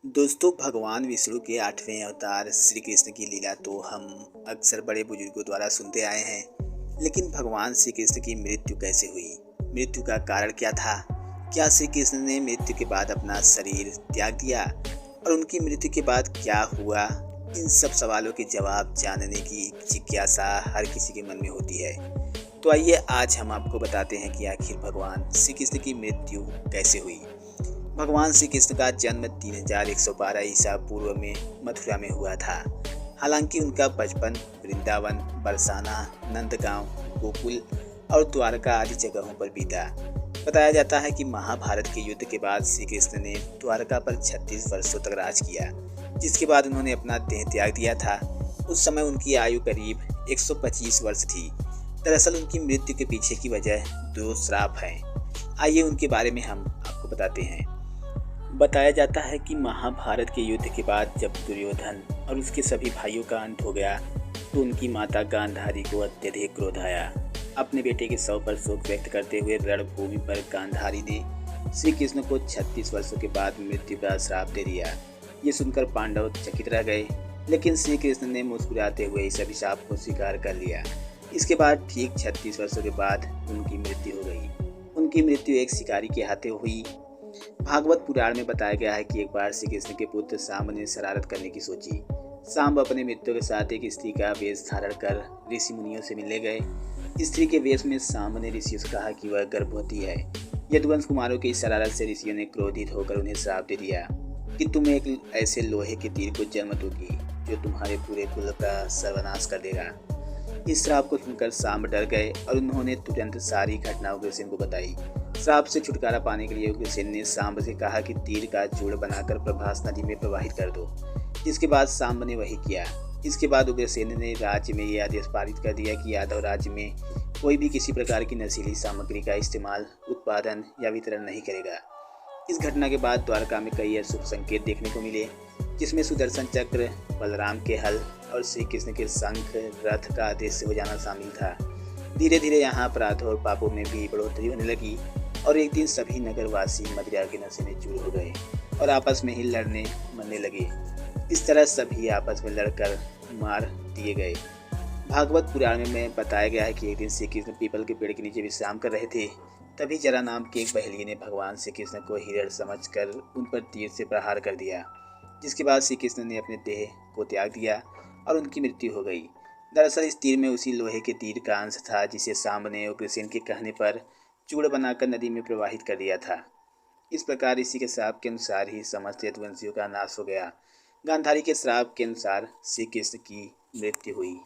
दोस्तों, भगवान विष्णु के 8वें अवतार श्री कृष्ण की लीला तो हम अक्सर बड़े बुजुर्गों द्वारा सुनते आए हैं। लेकिन भगवान श्री कृष्ण की मृत्यु कैसे हुई? मृत्यु का कारण क्या था? क्या श्री कृष्ण ने मृत्यु के बाद अपना शरीर त्याग दिया? और उनकी मृत्यु के बाद क्या हुआ? इन सब सवालों के जवाब जानने की जिज्ञासा हर किसी के मन में होती है। तो आइए आज हम आपको बताते हैं कि आखिर भगवान श्री कृष्ण की मृत्यु कैसे हुई। भगवान श्री कृष्ण का जन्म 3112 ईसा पूर्व में मथुरा में हुआ था। हालांकि उनका बचपन वृंदावन, बरसाना, नंदगांव, गोकुल और द्वारका आदि जगहों पर बीता। बताया जाता है कि महाभारत के युद्ध के बाद श्री कृष्ण ने द्वारका पर 36 वर्षों तक राज किया, जिसके बाद उन्होंने अपना देह त्याग दिया था। उस समय उनकी आयु करीब 125 वर्ष थी। दरअसल उनकी मृत्यु के पीछे की वजह 2 श्राप हैं। आइए उनके बारे में हम आपको बताते हैं। बताया जाता है कि महाभारत के युद्ध के बाद जब दुर्योधन और उसके सभी भाइयों का अंत हो गया तो उनकी माता गांधारी को अत्यधिक क्रोध आया। अपने बेटे के शव पर शोक व्यक्त करते हुए रणभूमि पर गांधारी ने श्री कृष्ण को 36 वर्षों के बाद मृत्यु का श्राप दे दिया। ये सुनकर पांडव चकित रह गए, लेकिन श्री कृष्ण ने मुस्कुराते हुए इस अभिशाप को स्वीकार कर लिया। इसके बाद ठीक 36 वर्षों के बाद उनकी मृत्यु हो गई। उनकी मृत्यु एक शिकारी के हाथों हुई। भागवत पुराण में बताया गया है कि एक बार श्री कृष्ण के पुत्र सांब ने शरारत करने की सोची। सांब अपने मित्रों के साथ एक स्त्री का वेश धारण कर ऋषि मुनियों से मिलने गए। स्त्री के वेश में सांब ने ऋषियों से कहा कि वह गर्भवती है। यदुवंश कुमारों की इस शरारत से ऋषियों ने क्रोधित होकर उन्हें श्राप दे दिया कि तुम एक ऐसे लोहे के तीर को जन्म दोगी जो तुम्हारे पूरे कुल का सर्वनाश कर देगा। इस श्राप को सुनकर सांब डर गए और उन्होंने तुरंत सारी घटना उग्रसेन को बताई। श्राप से छुटकारा पाने के लिए उग्रसेन ने सांब से कहा कि तीर का चूड़ बनाकर प्रभास नदी में प्रवाहित कर दो, जिसके बाद सांब ने वही किया। इसके बाद उग्रसेन ने राज्य में यह आदेश पारित कर दिया कि यादव राज्य में कोई भी किसी प्रकार की नशीली सामग्री का इस्तेमाल, उत्पादन या वितरण नहीं करेगा। इस घटना के बाद द्वारका में कई अशुभ संकेत देखने को मिले, जिसमें सुदर्शन चक्र, बलराम के हल और श्री कृष्ण के शंख, रथ का अदृश्य हो जाना शामिल था। धीरे धीरे यहाँ अपराधों और पापों में भी बढ़ोतरी होने लगी और एक दिन सभी नगरवासी मदिरा के नशे में चूर हो गए और आपस में ही लड़ने मरने लगे। इस तरह सभी आपस में लड़कर मार दिए गए। भागवत पुराण में बताया गया है कि एक दिन श्री कृष्ण पीपल के पेड़ के नीचे विश्राम कर रहे थे। तभी जरा नाम के एक बहेलिये ने भगवान श्री कृष्ण को हिरण समझकर उन पर तीर से प्रहार कर दिया, जिसके बाद श्री कृष्ण ने अपने देह को त्याग दिया और उनकी मृत्यु हो गई। दरअसल इस तीर में उसी लोहे के तीर का अंश था जिसे सांब ने उग्रसेन के कहने पर चूड़ बनाकर नदी में प्रवाहित कर दिया था। इस प्रकार इसी के श्राप के अनुसार ही समस्त यदुवंशियों का नाश हो गया। गांधारी के श्राप के अनुसार श्री कृष्ण की मृत्यु हुई।